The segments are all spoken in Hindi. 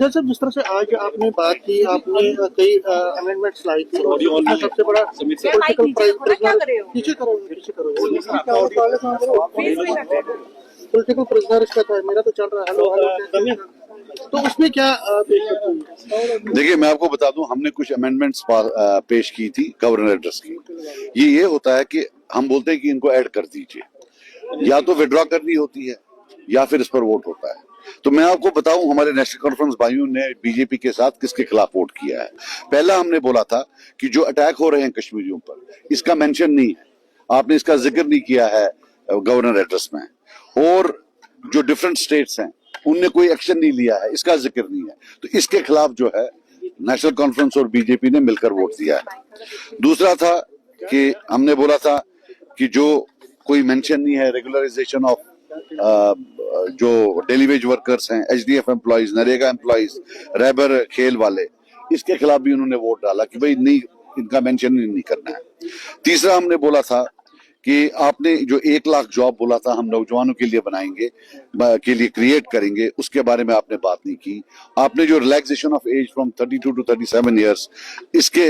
अच्छा सर, जिस तरह से आज आपने बात की, आपने कई अमेंडमेंट्स लाई थी और उसमें सबसे बड़ा पॉलिटिकल प्रिजनर इसका था। मेरा तो चल रहा है, हेलो तो उसमें क्या देखिए, मैं आपको बता दूं, हमने कुछ अमेंडमेंट्स पेश की थी गवर्नर एड्रेस की। ये होता है कि हम बोलते हैं कि इनको ऐड कर दीजिए, या तो विड्रॉ करनी होती है या फिर इस पर वोट होता है। तो मैं आपको बताऊं, हमारे नेशनल कॉन्फ्रेंस भाइयों ने बीजेपी के साथ किसके खिलाफ वोट किया है। पहला हमने बोला था कि जो अटैक हो रहे हैं कश्मीरियों पर, इसका मेंशन नहीं है, आपने इसका जिक्र नहीं किया है गवर्नर एड्रेस में, और जो डिफरेंट स्टेट्स हैं उनने कोई एक्शन नहीं लिया है, इसका जिक्र नहीं है। तो इसके खिलाफ जो है नेशनल कॉन्फ्रेंस और बीजेपी ने मिलकर वोट दिया है। दूसरा था कि हमने बोला था कि जो कोई मेंशन नहीं है रेगुलराइजेशन ऑफ जो डेली वेज वर्कर्स हैं, एचडीएफ एम्प्लॉइज, नरेगा एम्प्लॉइज, रैबर खेल वाले, इसके खिलाफ भी उन्होंने वोट डाला कि भाई नहीं, इनका मेंशन नहीं करना है। तीसरा हमने बोला था कि आपने जो 1 लाख जॉब बोला था हम नौजवानों के लिए बनाएंगे, के लिए क्रिएट करेंगे, उसके बारे में आपने बात नहीं की। आपने जो relaxation of age from 32 to 37 years, इसके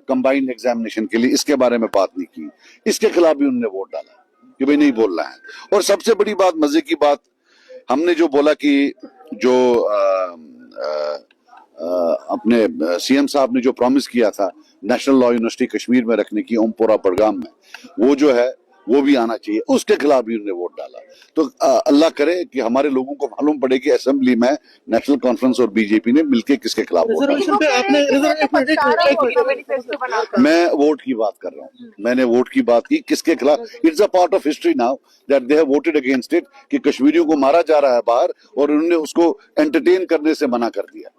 कंबाइंड एग्जामिनेशन के लिए, इसके बारे में बात नहीं की। इसके खिलाफ भी उन्होंने वोट डाला कि भाई नहीं बोलना है। और सबसे बड़ी बात, मजे की बात, हमने जो बोला कि जो अपने सीएम साहब ने जो प्रॉमिस किया था नेशनल लॉ यूनिवर्सिटी कश्मीर में रखने की, ओमपोरा बड़गाम में, वो जो है वो भी आना चाहिए, उसके खिलाफ भी उन्होंने वोट डाला। तो अल्लाह करे कि हमारे लोगों को मालूम पड़े कि असेंबली में नेशनल कॉन्फ्रेंस और बीजेपी ने मिलकर किसके खिलाफ वोट डाला। मैं वोट की बात कर रहा हूँ, मैंने वोट की बात की किसके खिलाफ। It's a part of history now that they have voted against it, कि कश्मीरियों को मारा जा रहा है बाहर और उन्होंने उसको एंटरटेन करने से मना कर दिया।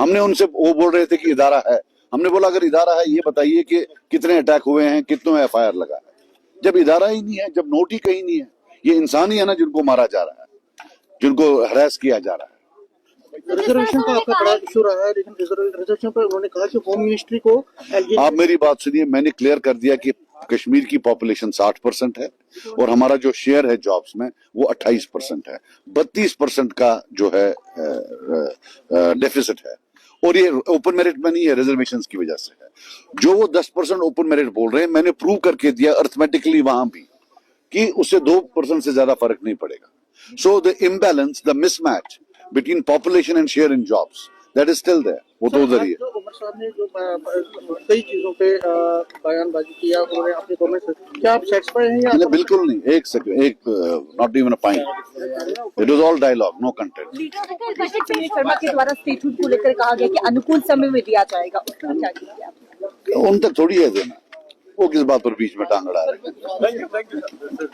हमने उनसे, वो बोल रहे थे कि इदारा है, हमने बोला अगर इदारा है ये बताइए कि कितने अटैक हुए हैं, कितनों में एफआईआर लगा है। जब इदारा ही नहीं है, जब नोट ही कहीं नहीं है, ये इंसान ही है ना जिनको मारा जा रहा है, जिनको हरास किया जा रहा है। रिजर्वेशन का आपका बड़ा इशू रहा है, लेकिन रिजर्वेशन पर उन्होंने कहा कि होम मिनिस्ट्री को, आप मेरी बात सुनिए, मैंने क्लियर कर दिया कि कश्मीर की पॉपुलेशन 60% है और हमारा जो शेयर है जॉब्स में वो 28% है। 32% का जो है डेफिसिट है, और ये ओपन मेरिट में नहीं है, रिजर्वेशंस की वजह से है। जो वो 10% ओपन मेरिट बोल रहे हैं, मैंने प्रूव करके दिया अर्थमेटिकली वहां भी कि उससे 2% से ज्यादा फर्क नहीं पड़ेगा। So the imbalance, the mismatch between population and share in jobs, that is still there, वो तो उधर ही है। उमर साहब ने जो कई चीजों पे बयानबाजी किया उन्होंने अपनी गवर्नमेंट से, क्या आप सेटिस्फाई हैं या? बिल्कुल नहीं, एक सेकंड, एक not even a point, it was all dialogue, no content. Sharma के द्वारा स्टेटहुड को लेकर कहा गया कि अनुकूल समय में दिया जाएगा, उसका क्या कीजिए? उन तक थोड़ी है देना, वो किस बात पर बीच में टांग अड़ा रहे हैं।